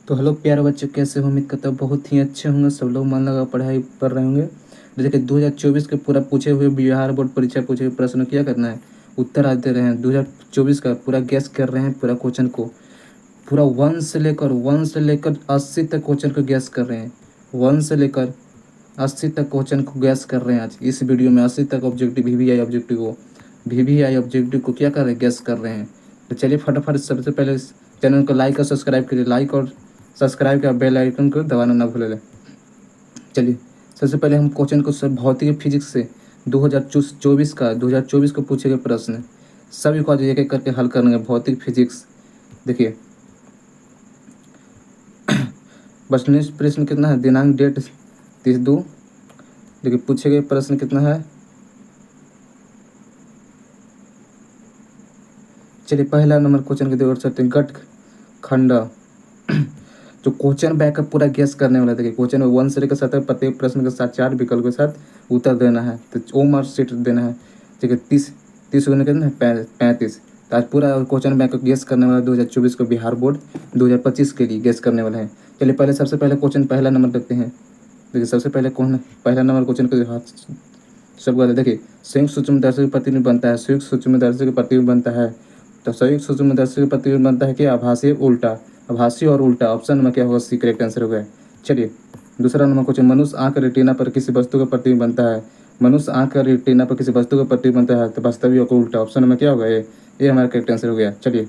तो हेलो प्यारे बच्चे, कैसे हो? उम्मीद करता हूँ बहुत ही अच्छे होंगे। सब लोग मन लगा पढ़ाई कर रहे होंगे। देखिए 2024 के पूरा पूछे हुए बिहार बोर्ड परीक्षा पूछे हुए प्रश्न क्या करना है, उत्तर आज दे रहे हैं। 2024 का पूरा गैस कर रहे हैं, पूरा क्वेश्चन को पूरा वन से लेकर 80 तक क्वेश्चन को गैस कर रहे हैं। 1 से लेकर 80 तक क्वेश्चन को गैस कर रहे हैं। आज इस वीडियो में 80 तक ऑब्जेक्टिव वी ऑब्जेक्टिव को क्या कर रहे हैं, गैस कर रहे हैं। तो चलिए फटाफट सबसे पहले इस चैनल को लाइक और सब्सक्राइब करिए। लाइक और सब्सक्राइब का बेल आइकन को दबाना ना भूलें। चलिए सबसे पहले हम क्वेश्चन को सब भौतिक फिजिक्स से 2024 को पूछे गए प्रश्न सभी को आज एक एक करके हल करेंगे। भौतिक फिजिक्स देखिए बस नेक्स्ट प्रश्न कितना है, दिनांक डेट 30/2। देखिए पूछे गए प्रश्न कितना है। चलिए पहला नंबर क्वेश्चन के देवर सकते हैं गट खंड। जो क्वेश्चन बैंक का पूरा गैस करने वाला। देखिए क्वेश्चन में 1 से लेकर 7 प्रत्येक प्रश्न के साथ 4 विकल्प के साथ उत्तर देना है। तो ओ मार्क शीट देना है। ठीक है 30 होने कितना है 35। तो आज पूरा क्वेश्चन बैंक का गैस करने वाला 2024 को बिहार बोर्ड 2025 के लिए गैस करने वाला है। चलिए पहले सबसे पहले क्वेश्चन पहला नंबर देखते हैं। देखिए सबसे पहले कौन है पहला नंबर क्वेश्चन को सब बात है। देखिए संयुक्त सूक्ष्मदर्शी का प्रतिबिंब बनता है। संयुक्त सूक्ष्मदर्शी का प्रतिबिंब बनता है। तो संयुक्त सूक्ष्मदर्शी का प्रतिबिंब बनता है कि आभासी उल्टा, आभासी और उल्टा। ऑप्शन में क्या होगा, सी करेक्ट आंसर होगा। चलिए दूसरा नंबर क्वेश्चन मनुष्य आंख रेटिना पर किसी वस्तु का प्रतिबिंब बनता है। मनुष्य आंख का रेटिना पर किसी वस्तु का प्रतिबिंब बनता है तो वास्तविक और उल्टा। ऑप्शन में क्या होगा, ये हमारा करेक्ट आंसर हो गया। चलिए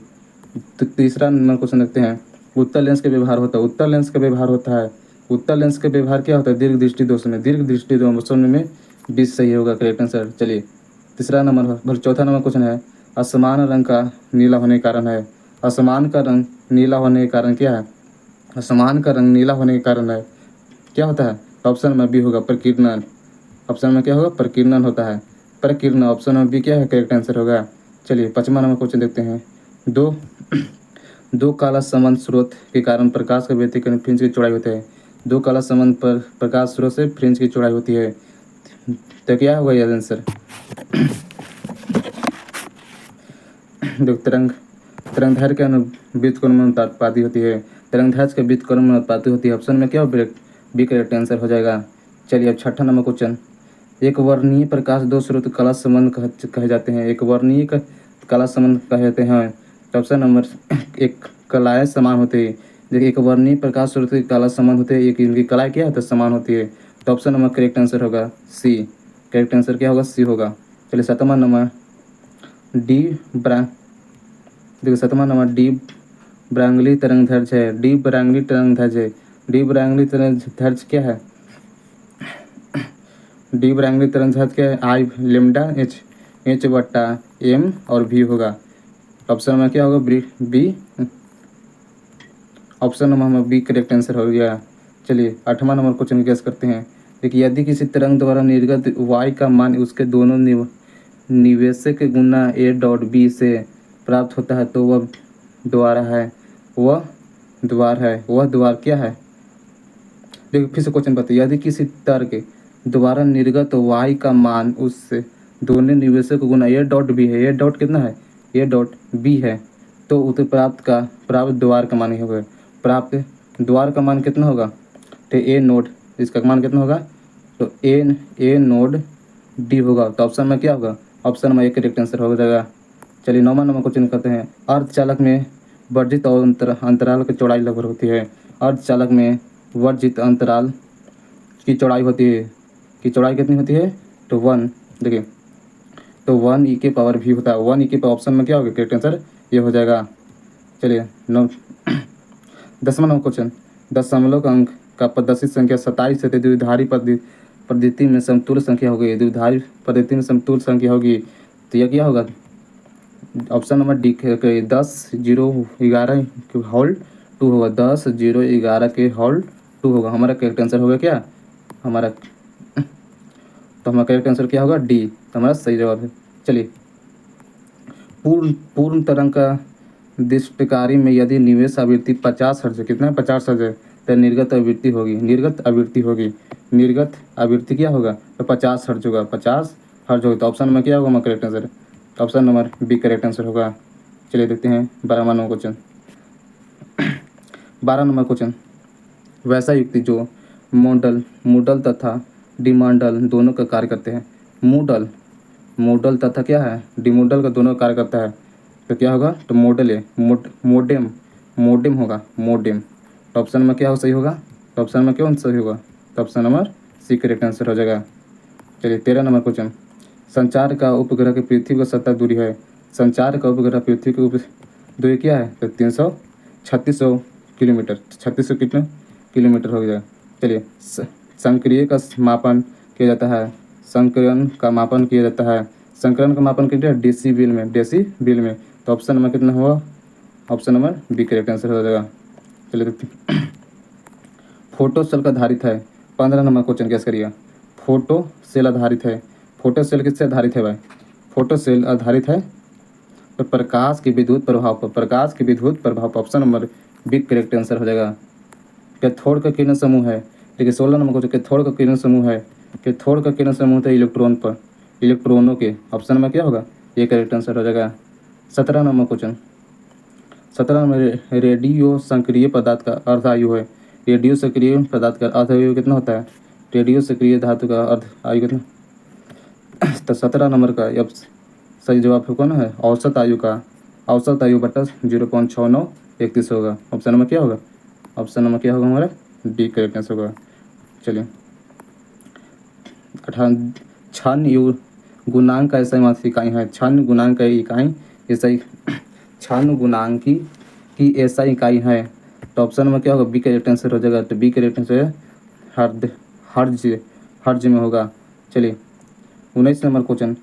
तो तीसरा नंबर क्वेश्चन देखते हैं। उत्तर लेंस का व्यवहार होता है। उत्तर लेंस का व्यवहार होता है। उत्तर लेंस का व्यवहार क्या होता है, दीर्घ दृष्टि दोष में। दीर्घ दृष्टि दोष में 20 सही होगा करेक्ट आंसर। चलिए तीसरा नंबर चौथा नंबर क्वेश्चन है असमान रंग का नीला होने के कारण है। असमान का रंग नीला होने के कारण क्या है, असमान का रंग नीला होने के कारण है क्या होता है। ऑप्शन में बी होगा प्रकीर्णन। ऑप्शन में क्या होगा, प्रकीर्णन होता है, प्रकीर्णन। ऑप्शन में बी क्या है, करेक्ट आंसर होगा। चलिए पाँचवा नंबर क्वेश्चन देखते हैं। दो दो काला संबंध स्रोत के कारण प्रकाश का व्यतिकरण फ्रिंज की चौड़ाई होती है। दो काला संबंध पर प्रकाश स्रोत से फ्रिंज की चौड़ाई होती है। तो क्या होगा यह आंसर। देखो तरंगदैर्घ्य के वृत्त कोण में अनुपाती होती है। तरंगदैर्घ्य के वृत्त कोण में अनुपाती होती है। ऑप्शन में क्या हो, बी करेक्ट आंसर हो जाएगा। चलिए अब छठा नंबर क्वेश्चन। एक वर्णीय प्रकाश दो स्रोत कला संबंध कहे जाते हैं। एक वर्णीय कला संबंध कहे जाते हैं। तो ऑप्शन नंबर एक कलाएं समान होती है। देखिए एक वर्णीय प्रकाश स्रोत की कला संबंध होते हैं, एक इनकी कलाएं क्या होती है, समान होती है। तो ऑप्शन नंबर करेक्ट आंसर होगा सी। करेक्ट आंसर क्या होगा, सी होगा। चलिए सातवां नंबर डी ब्रा देखिए सातवां नंबर डी ब्रांगली तरंगदैर्घ्य है। डी ब्रांगली तरंगदैर्घ्य है। डी ब्रांगली तरंगदैर्घ्य क्या है, डी ब्रांगली तरंगदैर्घ्य क्या है, आई लेमडा एच बट्टा एम और भी होगा। ऑप्शन में क्या होगा, B. Option number B correct answer हो गया। चलिए आठवां नंबर क्वेश्चन गैस करते हैं। देखिए यदि किसी तरंग द्वारा निर्गत y का मान उसके दोनों निवेशक गुना ए डॉट बी से प्राप्त होता है तो वह द्वार है। वह द्वार क्या है। देखिए फिर से क्वेश्चन बताइए। यदि किसी तर्क द्वारा निर्गत y का मान उससे दोनों निवेशक गुना ए डॉट बी है। ए डॉट कितना है, ए डॉट बी है। तो उसे प्राप्त द्वार का मान ही होगा। प्राप्त द्वार का मान कितना होगा, तो ए नोड, इसका मान कितना होगा, तो ए नोड डी होगा। तो ऑप्शन में क्या होगा, ऑप्शन में एक करेक्ट आंसर हो जाएगा। चलिए नौवां नंबर क्वेश्चन करते हैं। अर्धचालक में वर्जित और अंतराल की चौड़ाई लगभग होती है। अर्धचालक में वर्जित अंतराल की चौड़ाई होती है, की चौड़ाई कितनी होती है, तो 1। देखिए तो 1 ई के पावर भी होता है। 1 ई के पावर, ऑप्शन में क्या होगा, करेक्ट आंसर ये हो जाएगा। चलिए 10वां नंबर क्वेश्चन। दशमलव अंक का प्रदर्शित संख्या 27 है। द्विधारी पद्धति में समतुल्य संख्या होगी। द्विधारी पद्धति में समतुल्य संख्या होगी तो यह क्या होगा, ऑप्शन नंबर डी 10 0 11 के होल 2 होगा। 10 0 11 के होल 2 होगा। हमारा करेक्ट आंसर होगा क्या, हमारा करेक्ट आंसर क्या होगा, डी। तो हमारा सही जवाब है। चलिए पूर्ण तरंग का दृष्टिकारी में यदि निवेश आवृत्ति 50 हर्ट्ज है, कितना है, 50 हर्ट्ज है, तो निर्गत आवृत्ति होगी। निर्गत आवृत्ति क्या होगा, तो 50 हर्ट्ज होगा। 50 हर्ट्ज होगा। तो ऑप्शन में क्या होगा हमारा correct answer, option number B correct answer होगा। चलिए देखते हैं 12वां नंबर क्वेश्चन। 12 नंबर क्वेश्चन, वैसा युक्ति जो मूडल तथा डिमॉडल दोनों का कार्य करते हैं। मूडल तथा क्या है, डिमूडल का दोनों कार्य करता है, तो क्या होगा, तो मॉडल है, मोडेम होगा, मोडेम। तो ऑप्शन में क्या हो सही होगा, तो ऑप्शन में क्यों सही होगा, तो option number C correct answer हो जाएगा। चलिए 13 नंबर क्वेश्चन, संचार का उपग्रह की पृथ्वी की सतह दूरी है। संचार का उपग्रह पृथ्वी की दूरी क्या है, तो 3600 किलोमीटर, 3600 कितना किलोमीटर हो गया। चलिए संक्रिय का मापन किया जाता है, संकरण का मापन किया जाता है, संकरण का मापन किया डेसीबल में, तो ऑप्शन नंबर कितना हुआ, option number B correct answer हो जाएगा। चलिए फोटो सेल का आधारित है। 15 नंबर क्वेश्चन कैसे करिएगा, फोटो सेल आधारित है। फोटो सेल किससे आधारित है भाई, फोटो सेल आधारित है तो प्रकाश के विद्युत प्रभाव पर, option number B correct answer हो जाएगा। कैथोड का किरण समूह है, देखिए 16 नंबर क्वेश्चन, कैथोड का किरण समूह है, कैथोड का किरण समूह है इलेक्ट्रॉनों के, ऑप्शन नंबर क्या होगा, ये करेक्ट आंसर हो जाएगा। 17 नंबर क्वेश्चन, 17 नंबर, रेडियो सक्रिय पदार्थ का अर्ध आयु है। रेडियो सक्रिय पदार्थ का अर्ध आयु कितना होता है, रेडियो सक्रिय धातु का अर्ध आयु कितना, तो 17 नंबर का अब सही जवाब कौन है, औसत आयु बटा 0.6931 होगा। ऑप्शन नंबर क्या होगा, ऑप्शन नंबर क्या होगा हमारा, डी करेक्ट आंसर होगा। चलिए छान गुणांक का ऐसा मात्रा इकाई है, छान गुणांक का इकाई ऐसा छान गुणांक की ऐसा इकाई है, तो ऑप्शन में क्या होगा, बी करेक्ट आंसर हो जाएगा। तो बी करेक्ट आंसर हर्ज में होगा। चलिए 19 नंबर क्वेश्चन,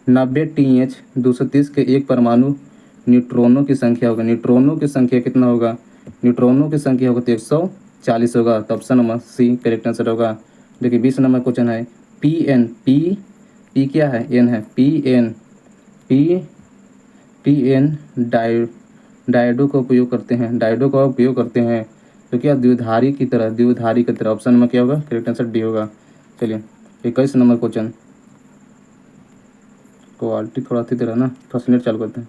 90 TH 230 के एक परमाणु न्यूट्रॉनों की संख्या होगा, न्यूट्रॉनों की संख्या कितना होगा, न्यूट्रॉनों की संख्या होगा तो 140 होगा, तो option number C correct answer होगा। देखिए 20 नंबर क्वेश्चन है, पी क्या है, एन है, पी एन डायोडो का उपयोग करते हैं, तो क्या द्विधारी की तरह, ऑप्शन नंबर क्या होगा, करेक्ट आंसर डी होगा। चलिए 21 नंबर क्वेश्चन, क्वालिटी थोड़ा सी तरह ना, थोड़ा सा नेट चालू करते हैं।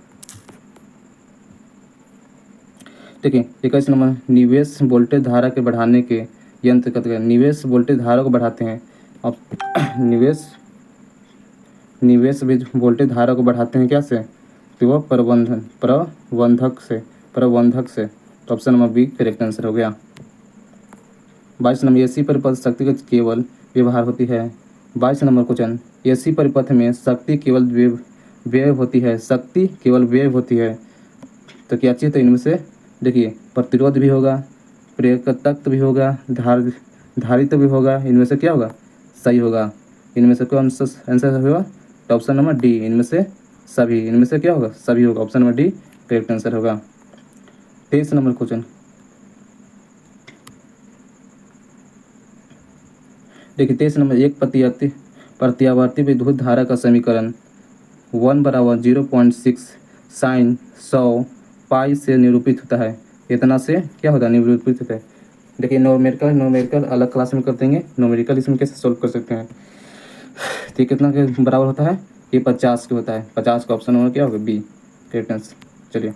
देखिए 21 नंबर, निवेश वोल्टेज धारा के बढ़ाने के यंत्र कहते हैं, निवेश वोल्टेज धारा को बढ़ाते हैं। अब निवेश वोल्टेज धारा को बढ़ाते हैं क्या से, तो वह प्रबंधक से, तो option number B correct answer हो गया। 22 नंबर, एसी परिपथ शक्ति का केवल व्यवहार होती है। 22 नंबर क्वेश्चन, एसी परिपथ में शक्ति केवल व्यय होती है, तो क्या चीज़, तो इनमें से देखिए प्रतिरोध भी होगा, प्रेरकत्व भी होगा, धारित्व भी होगा, इनमें से क्या होगा, सही होगा। इनमें से कौन सा आंसर होगा, तो ऑप्शन नंबर डी, इनमें से क्या होगा, सभी होगा, option number D correct answer होगा। 23 नंबर क्वेश्चन, देखिए 23 नंबर, एक प्रत्यावर्ती विद्युत धारा का समीकरण 1 बराबर 0.6 साइन 100 पाई से निरूपित होता है, इतना से क्या होता है, निरूपित होता है। देखिए नोमेरिकल अलग क्लास में कर देंगे, नोमेरिकल इसमें कैसे सोल्व कर सकते हैं। तो ये कितना के बराबर होता है, ये 50 के होता है, 50 का ऑप्शन नंबर क्या होगा, बी करेक्ट आंसर। चलिए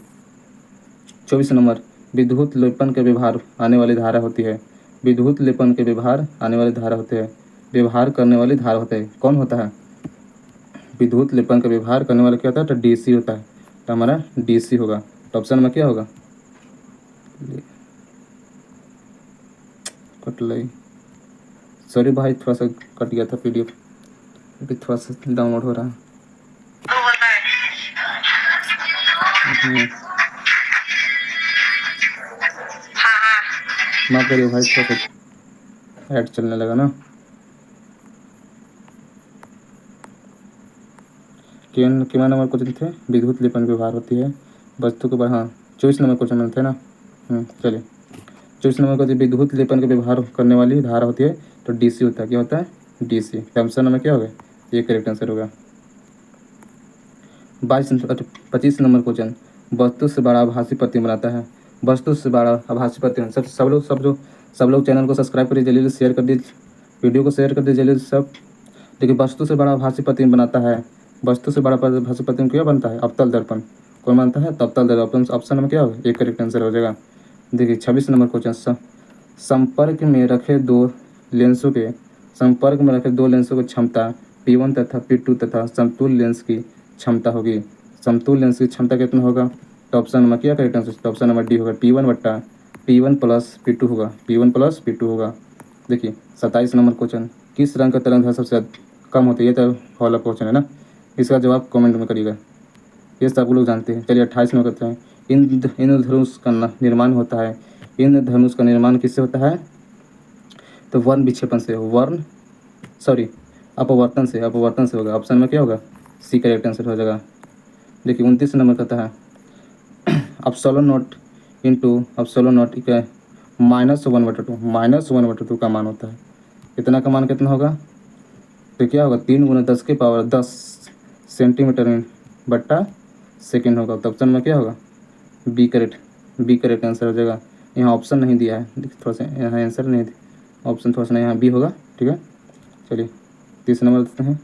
24 नंबर, विद्युत लेपन के व्यवहार आने वाली धारा होती है, व्यवहार करने वाली धारा होता है, कौन होता है, विद्युत लेपन का व्यवहार करने वाला क्या होता है, तो डीसी होता है, तो हमारा डीसी होगा। तो ऑप्शन में क्या होगा, सॉरी भाई थोड़ा सा कट गया था पीडीएफ, अभी थोड़ा सा डाउनलोड हो रहा है। माफ करिए भाई, थोड़ा सा ऐड चलने लगा ना। कितना नंबर क्वेश्चन थे, विद्युत लेपन व्यवहार होती है वस्तु के, हाँ 24 नंबर क्वेश्चन थे ना। चलिए 24 नंबर का, विद्युत लेपन का व्यवहार करने वाली धारा होती है तो डीसी होता है, क्या होता है, डीसी। ऑप्शन नंबर क्या होगा, ये करेक्ट आंसर होगा। 25 नंबर क्वेश्चन, वस्तु से बड़ा आभासी प्रतिबिंब बनाता है, वस्तु से बड़ा आभासी प्रतिबिंब, सब लोग चैनल को सब्सक्राइब करिए, जल्दी से शेयर कर दीजिए, वीडियो को शेयर कर दीजिए जल्दी से सब। देखिए वस्तु से बड़ा आभासी प्रतिबिंब बनाता है, वस्तु से बड़ा आभासी प्रतिबिंब क्या बनता है, अवतल दर्पण, कौन बनता है, तो अवतल दर्पण, ऑप्शन में क्या होगा, एक करेक्ट आंसर हो जाएगा। देखिए 26 नंबर क्वेश्चन, संपर्क में रखे दो लेंसों की क्षमता P1 तथा P2 तथा समतुल्य लेंस की क्षमता होगी। समतुल्य लेंस की क्षमता कितना होगा? तो ऑप्शन नंबर क्या करेक्ट आंसर? तो ऑप्शन नंबर डी होगा, P1 प्लस P2 होगा, P1 प्लस P2 होगा। देखिए 27 नंबर क्वेश्चन, किस रंग का तरंग दैर्ध्य सबसे कम होती है? ये तो वाला क्वेश्चन है ना, इसका जवाब कमेंट में करिएगा, ये सब लोग जानते हैं। चलिए 28 नंबर करते हैं, इंद्रधनुष का निर्माण होता है। इंद्रधनुष का निर्माण किससे होता है? तो वर्ण विक्षेपण से, अपवर्तन से होगा। ऑप्शन में क्या होगा? सी करेक्ट आंसर हो जाएगा। देखिए 29 नंबर कहता है अपसोलन नॉट इंटू अपसोलन नॉट -1/2 का मान होता है। इतना का मान कितना होगा? तो क्या होगा? 3 × 10⁻10 सेंटीमीटर बट्टा सेकेंड होगा। तो ऑप्शन में क्या होगा? बी करेक्ट आंसर हो जाएगा। यहाँ ऑप्शन नहीं दिया है, थोड़ा सा यहाँ आंसर नहीं दिया, ऑप्शन थोड़ा सा यहाँ बी होगा, ठीक है। चलिए 30 नंबर देते हैं,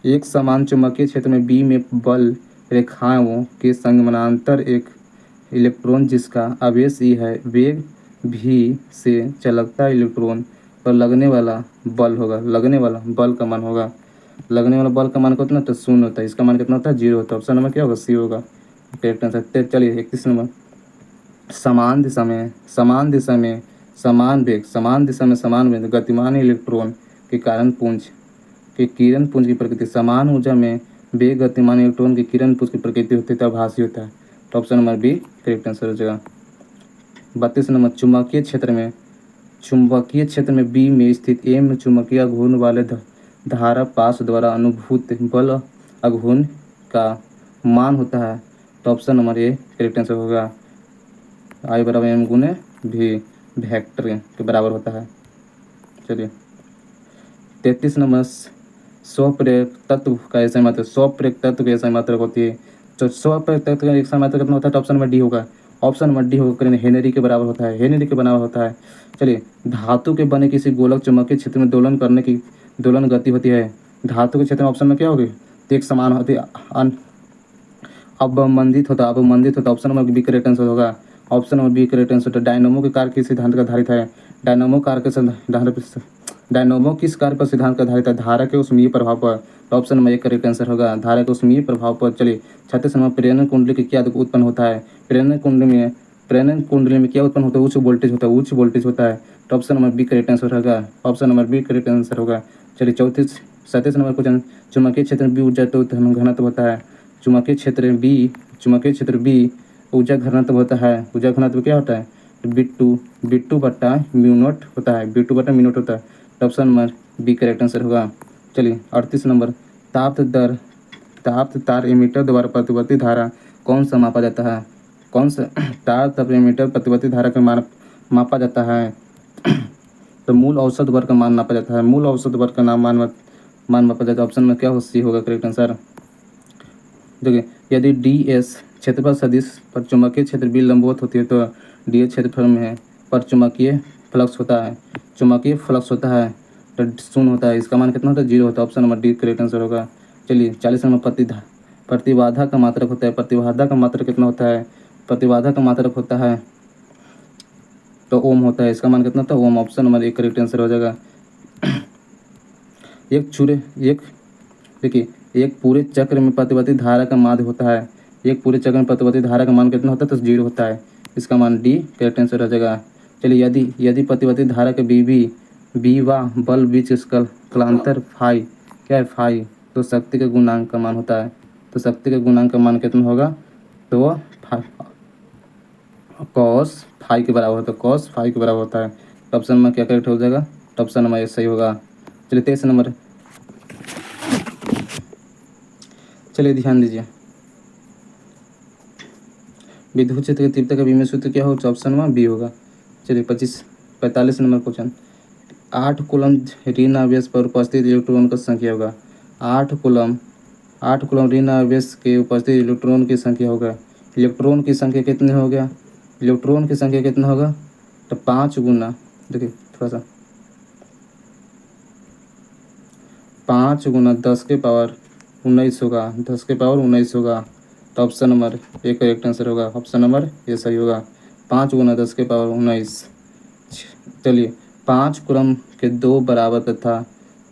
एक समान चुंबकीय क्षेत्र में बी में बल रेखाओं के संगमनांतर एक इलेक्ट्रॉन जिसका आवेश ई है, वेग भी से चलता इलेक्ट्रॉन पर लगने वाला बल होगा। लगने वाला बल का मान होगा, लगने वाला बल का मान कितना होता है? 0 होता है। इसका मान कितना होता है? 0 होता है। ऑप्शन नंबर क्या होगा? सी होगा करेक्ट आंसर। चलिए 31 नंबर, समान दिशा में समान वेग गतिमान इलेक्ट्रॉन के कारण किरण पुंज की प्रकृति, समान ऊर्जा में वेग गतिमान इलेक्ट्रॉन की किरण पुंज की प्रकृति होती है तो आभासी होता है। तो option number B correct answer हो जाएगा। 32 नंबर, चुंबकीय क्षेत्र में बी में स्थित एम चुंबकीय घूर्ण वाले धारा पाश द्वारा अनुभूत बल आघूर्ण का मान होता है। तो option number A correct answer होगा। I बराबर एम गुने भी वेक्टर के बराबर होता है। चलिए 33 नंबर, स्वप्रेरक तत्व का ऐसा मात्रक, स्वप्रेरक तत्व की ऐसा मात्रक होती है। तो स्वप्रेरक तत्व का ऐसा मात्रक कितना होता है? तो ऑप्शन नंबर डी होगा। ऑप्शन नंबर डी होगा, हेनरी के बराबर होता है, हेनरी के बराबर होता है। चलिए, धातु के बने किसी गोलक चुंबकीय क्षेत्र में दोलन करने की दोलन गति होती है। धातु के क्षेत्र में ऑप्शन में क्या होगी? तो एक समान होती है, अवमंदित होता है। Option number B correct answer होगा। Option number B correct answer. Dynamo के कार्य किस सिद्धांत का आधारित है? डायनामो किस कार्य पर सिद्धांत का आधारित है? धारा के ऊष्मीय प्रभाव पर। तो ऑप्शन नंबर एक करेक्ट आंसर होगा, धारा के ऊष्मीय प्रभाव पर। चलिए 36 नंबर, प्रेरण कुंडली की क्या उत्पन्न होता है? प्रेरण कुंडली में क्या उत्पन्न होता है? उच्च वोल्टेज होता है। तो option number B correct answer होगा। Option number B correct answer होगा। चलिए 37 नंबर क्वेश्चन, चुंबकीय क्षेत्र में बी ऊर्जा घनत्व होता है। चुंबकीय क्षेत्र बी ऊर्जा घनत्व होता है। ऊर्जा घनत्व क्या होता है? B2 बट्टा म्यू नॉट होता है। तो option number B correct answer होगा। चलिए 38 नंबर, ताप तार एमीटर द्वारा प्रतिवर्ती धारा कौन सा मापा जाता है? ताप एमीटर प्रतिवर्ती धारा का मान मापा जाता है। तो मूल औसत वर्ग का मान मापा जाता है। मूल औसत वर्ग का मान मापा जाता है। ऑप्शन में क्या हो? सी होगा करेक्ट आंसर। देखिए, यदि DS क्षेत्रफल सदिश पर चुंबकीय क्षेत्र बी लंबवत होती है तो DS क्षेत्रफल में पर चुंबकीय फ्लक्स होता है तो 0 होता है। इसका मान कितना होता है? 0 होता है। Option number D correct answer होगा। चलिए 40 नंबर, प्रतिबाधा का मात्रक होता है। प्रतिबाधा का मात्रक कितना होता है? प्रतिबाधा का मात्रक होता है तो ओम होता है। इसका मान कितना होता है? ओम। ऑप्शन नंबर एक करेक्ट आंसर हो जाएगा। एक पूरे चक्र में प्रतिवर्ती धारा का मान होता है। एक पूरे चक्र में प्रतिवर्ती धारा का मान कितना होता है? तो 0 होता है। इसका मान डी करेक्ट आंसर हो जाएगा। चलिए, यदि प्रतिवर्ती धारा के बी व बल बीच कालांतर फाई क्या है? फाई, तो शक्ति के गुणांक का मान होता है। तो शक्ति के गुणांक का मान कितना होगा? तो कॉस फाई के बराबर होता है। कॉस फाई के बराबर होता है। तो ऑप्शन में क्या करेक्ट हो जाएगा? तो ऑप्शन नंबर सही होगा। चलिए 23 नंबर, चलिए ध्यान दीजिए, विद्युत क्षेत्र की तीव्रता का विमेय सूत्र क्या होगा? ऑप्शन में बी होगा। चलिए 45 नंबर क्वेश्चन, 8 कूलम ऋण आवेश पर उपस्थित इलेक्ट्रॉन का संख्या होगा। 8 कूलम ऋण आवेश के उपस्थित इलेक्ट्रॉन की संख्या होगा। इलेक्ट्रॉन की संख्या कितनी हो गया? इलेक्ट्रॉन की संख्या कितना होगा? तो 5 गुना, देखिए थोड़ा सा, 5 गुना 10 के पावर 19 होगा। 10 के पावर 19 होगा। तो ऑप्शन नंबर एक करेक्ट आंसर होगा। ऑप्शन नंबर ये सही होगा। 5 गुना 10 के पावर 19। चलिए 5 कूलम के 2 बराबर तथा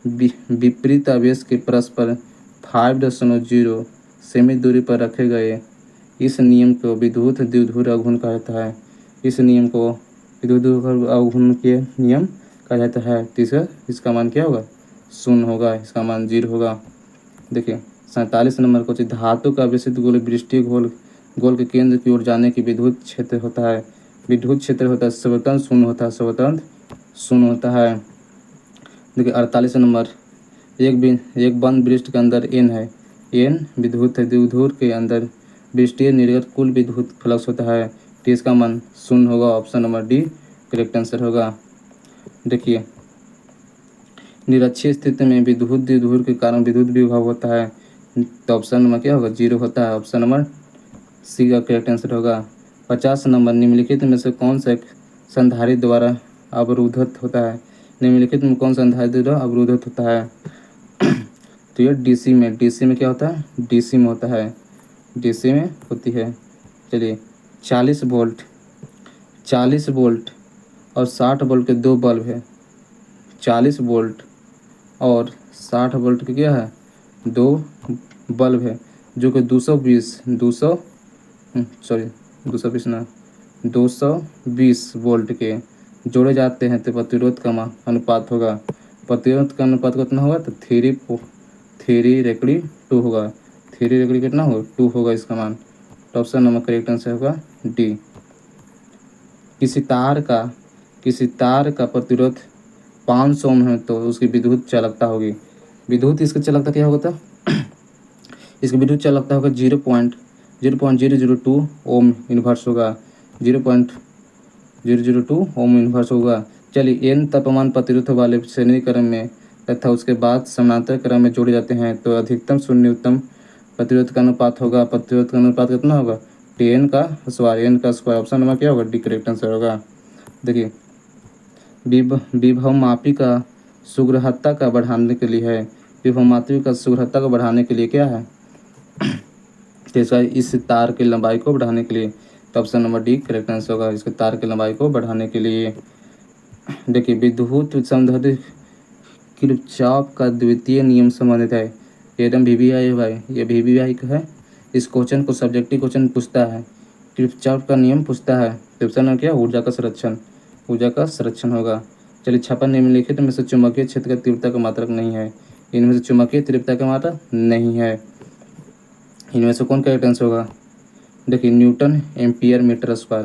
विपरीत आवेश के परस्पर 5.0 सेमी दूरी पर रखे गए इस नियम को विद्युत द्विध्रुव अवघूर्ण कहा जाता है। इस नियम को विद्युत द्विध्रुव अवघूर्ण के नियम कहा जाता है। तीसरा इसका मान क्या होगा? 0 होगा, इसका मान 0 होगा। देखिए 47 नंबर को धातु का विशिष्ट गोल वृष्टि गोल के केंद्र की ओर जाने की विद्युत क्षेत्र होता है। विद्युत क्षेत्र होता है स्वतंत्र शून्य होता है, स्वतंत्र शून्य होता है। देखिए 48 नंबर, एक बंद वृष्टि के अंदर n है, n विद्युत है, द्विध्रुव के अंदर वृष्टीय निर्गत कुल विद्युत फ्लक्स होता है। तो इसका मान 0 होगा। Option number D correct answer होगा। देखिए निरक्षीय स्थिति में विद्युत द्विध्रुव के कारण विद्युत विभव होता है। तो ऑप्शन नंबर क्या होगा? 0 होता है। ऑप्शन नंबर सी का करेक्ट आंसर होगा। 50 नंबर, निम्नलिखित में से कौन सा एक संधारित्र द्वारा अवरुद्धित होता है? निम्नलिखित में कौन सा संधारित्र द्वारा अवरुद्धित होता है? तो ये डीसी में क्या होता है? डीसी में होता है, डीसी में होती है। चलिए 40 वोल्ट और 60 वोल्ट के 2 बल्ब है। 40 वोल्ट और 60 वोल्ट के क्या है? 2 बल्ब है जो कि 220 वोल्ट के जोड़े जाते हैं तो प्रतिरोध का अनुपात होगा। प्रतिरोध का अनुपात कितना होगा? तो 3:2 होगा। 3 कितना होगा? 2 होगा इसका मान। तो ऑप्शन नंबर करेक्ट आंसर होगा डी। किसी तार का प्रतिरोध 500 ओम है तो उसकी विद्युत चालकता होगी। विद्युत इसकी चालकता क्या होगा? था इसकी विद्युत चालकता होगा 0.002 ओम इन्वर्स होगा। 0.002 ओम इन्वर्स होगा। चलिए n तापमान प्रतिरोध वाले श्रेणी क्रम में तथा उसके बाद समानांतर क्रम में जोड़े जाते हैं तो अधिकतम से न्यूनतम प्रतिरोध का अनुपात होगा। प्रतिरोध का अनुपात कितना होगा? n का स्क्वायर। ऑप्शन नंबर क्या होगा? डी करेक्ट आंसर होगा। देखिए विभवमापी का सुग्रहता का बढ़ाने के लिए है। विभवमापी का सुग्रहता को बढ़ाने के लिए क्या है? इस तार की लंबाई को बढ़ाने के लिए। तो option number D correct answer होगा, इसके तार की लंबाई को बढ़ाने के लिए। देखिए विद्युत समधर्मी किरचॉफ का द्वितीय नियम संबंधित है। एकदम वीवीआई है भाई, ये वीवीआई का है। इस क्वेश्चन को सब्जेक्टिव क्वेश्चन पूछता है, किरचॉफ का नियम पूछता है। तो ऑप्शन नंबर क्या? ऊर्जा का संरक्षण होगा। चलिए 56 निम्नलिखित में से चुंबकीय क्षेत्र का तीव्रता का मात्रक नहीं है। इनमें से चुंबकीय तीव्रता का मात्रक नहीं है। इनमें से कौन करेक्ट आंसर होगा? देखिए न्यूटन एम्पियर मीटर स्क्वायर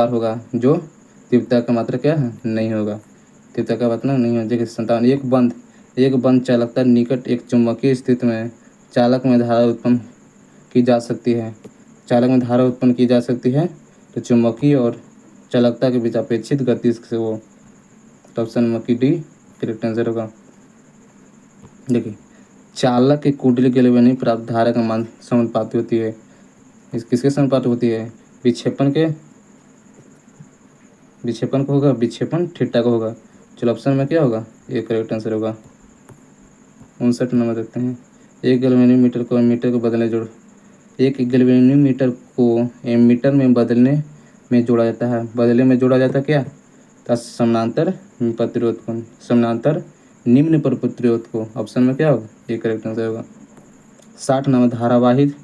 होगा, जो तीव्रता का मात्रक क्या है? नहीं होगा। तीव्रता का मात्रक नहीं है। देखिए 57, एक बंद चालकता निकट एक चुंबकीय स्थिति में चालक में धारा उत्पन्न की जा सकती है। तो चुंबकीय और चालकता के बीच अपेक्षित गति से वो। तो ऑप्शन नंबर की डी करेक्ट आंसर होगा। देखिए चालक की कुंडली के लिए नहीं प्राप्त धारा का मान समानुपाती होती है। इस किसके समानुपाती होती है? विक्षेपण को होगा, विक्षेपण थीटा को होगा। चलो ऑप्शन में क्या होगा? ये करेक्ट आंसर होगा। 59 नंबर देखते हैं। एक गैल्वेनोमीटर को एमीटर को बदलने जोड़ एक गैल्वेनोमीटर को एमीटर में बदलने में जोड़ा जाता है। क्या? तो समानांतर निम्न पर प्रतिरोध को। ऑप्शन में क्या होगा? ये करेक्ट आंसर होगा। 60 नंबर, धारावाहिक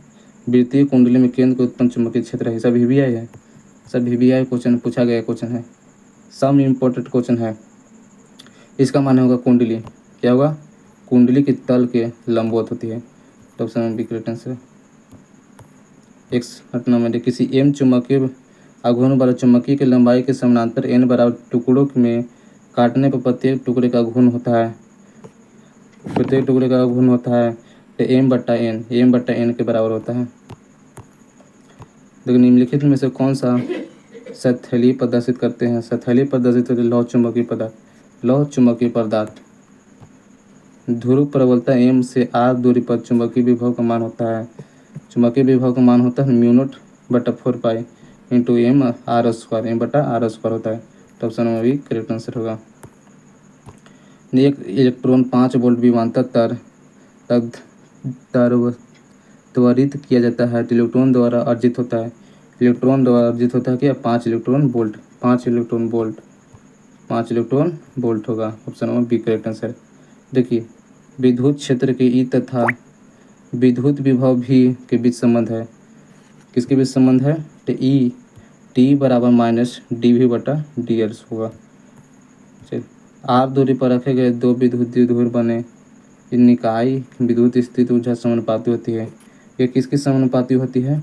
वृत्तीय कुंडली में केंद्र को उत्पन्न चुंबकीय क्षेत्र है। सब वीवीआई है, सब वीवीआई क्वेश्चन पूछा गया क्वेश्चन है, सब इम्पोर्टेंट क्वेश्चन है। इसका माने होगा कुंडली। क्या होगा? कुंडली की तल के लंबवत होती है। तो ऑप्शन में बी करेक्ट आंसर। 61 नंबर, किसी एम चुंबकीय आघूर्ण वाले चुंबकीय की लंबाई के समानांतर n बराबर टुकड़ों में काटने पर प्रत्येक टुकड़े का घूर्ण होता है। तो m/n के बराबर होता है। देखो निम्नलिखित में से कौन सा स्थैली प्रदर्शित करते हैं? स्थैली प्रदर्शित करते लौह चुंबकीय पदार्थ। ध्रुव प्रबलता m से r दूरी पर चुंबकीय विभव का मान होता है। μ0/4π इंटू m/r² होता है। तो ऑप्शन में भी करेक्ट आंसर होगा। एक इलेक्ट्रॉन 5 वोल्ट विभवांतर त्वरित किया जाता है तो इलेक्ट्रॉन द्वारा अर्जित होता है। इलेक्ट्रॉन द्वारा अर्जित होता है क्या 5 electron volt, 5 electron volt, 5 electron volt होगा। Option number B correct answer. देखिए विद्युत क्षेत्र के ई तथा विद्युत विभव भी के बीच संबंध है, किसके बीच संबंध है, तो ई टी बराबर माइनस डी वी बटा डी एल होगा। चलिए आर दूरी पर रखे गए दो विद्युत द्विध्रुव बने, निकाय विद्युत स्थिति ऊर्जा समानुपाती होती है। ये किसकी समानुपाती होती है,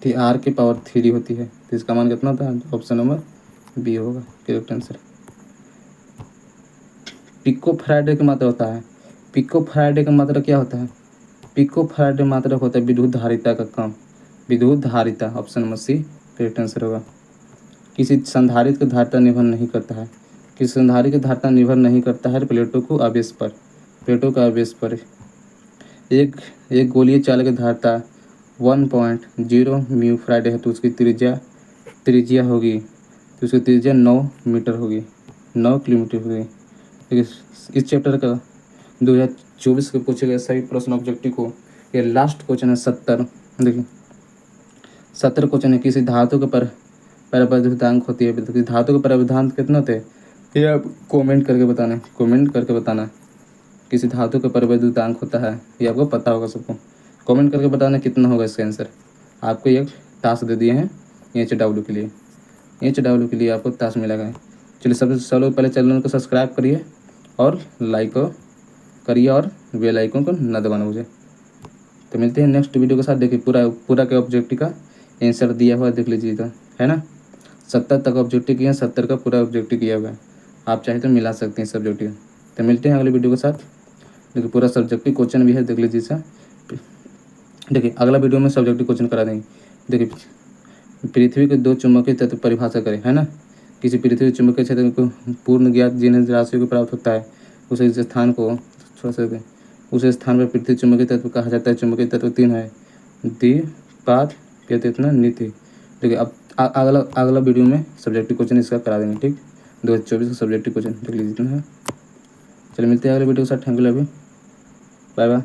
तो आर के पावर 3 होती है। तो इसका मान कितना होता है, ऑप्शन नंबर बी होगा करेक्ट आंसर। पिको फैराडे की मात्रा होता है, पिको फैराडे का मात्रा क्या होता है, पिको फैराडे मात्रा होता है विद्युत धारिता का काम, विद्युत धारिता, option number C correct answer होगा। किसी संधारित्र की धारिता निर्भर नहीं करता है, किसी संधारित्र की धारिता निर्भर नहीं करता है प्लेटों को आवेश पर, प्लेटों का आवेश पर। एक गोलीय चालक की धारिता 1.0 म्यू फैराडे है, तो उसकी त्रिज्या होगी, तो उसकी त्रिज्या 9 मीटर होगी, 9 किलोमीटर होगी। देखिए इस चैप्टर का 2024 के पूछे गए सभी प्रश्न ऑब्जेक्टिव को, ये लास्ट क्वेश्चन है 70। देखिए 70 क्वेश्चन है, किसी धातु के परिवर्तनांक होती है, तो धातु के परिवर्तनांक कितने होते हैं, ये आप कमेंट करके बताना, किसी धातु का परिवर्तनांक होता है, ये आपको पता होगा सबको, कमेंट करके बताना कितना होगा इसका आंसर। आपको एक टास्क दे दिए हैं HW के लिए, HW के लिए आपको टास्क मिलेगा। चलिए सबसे पहले चैनल को सब्सक्राइब करिए और लाइक करिए और बेल आइकन को न दबाना मुझे। तो मिलते हैं नेक्स्ट वीडियो के साथ। देखिए पूरा के ऑब्जेक्टिव का आंसर दिया हुआ देख लीजिएगा, है ना। 70 तक ऑब्जेक्टिव किया, 70 का पूरा ऑब्जेक्टिव किया हुआ है, आप चाहे तो मिला सकते हैं सब्जेक्टिव। तो मिलते हैं अगले वीडियो के साथ। देखिए पूरा सब्जेक्टिव क्वेश्चन भी है, देख लीजिए सर। देखिए अगला वीडियो में सब्जेक्टिव क्वेश्चन करा देंगे। देखिए पृथ्वी के 2 चुंबकीय तत्व परिभाषा करें, है ना। किसी पृथ्वी चुंबकीय क्षेत्र को पूर्ण ज्ञात जिन राशियों को प्राप्त होता है उस स्थान को उस स्थान पर पृथ्वी चुंबकीय तत्व कहा जाता है। चुंबकीय तत्व 3 है, द्विपाद इतना नीति। देखिए अब अगला वीडियो में सब्जेक्टिव क्वेश्चन इसका करा देंगे, ठीक। 2024 का सब्जेक्टिव क्वेश्चन देख लीजिए, है। चलिए मिलते हैं अगले वीडियो के साथ। Thank you, love you, bye bye.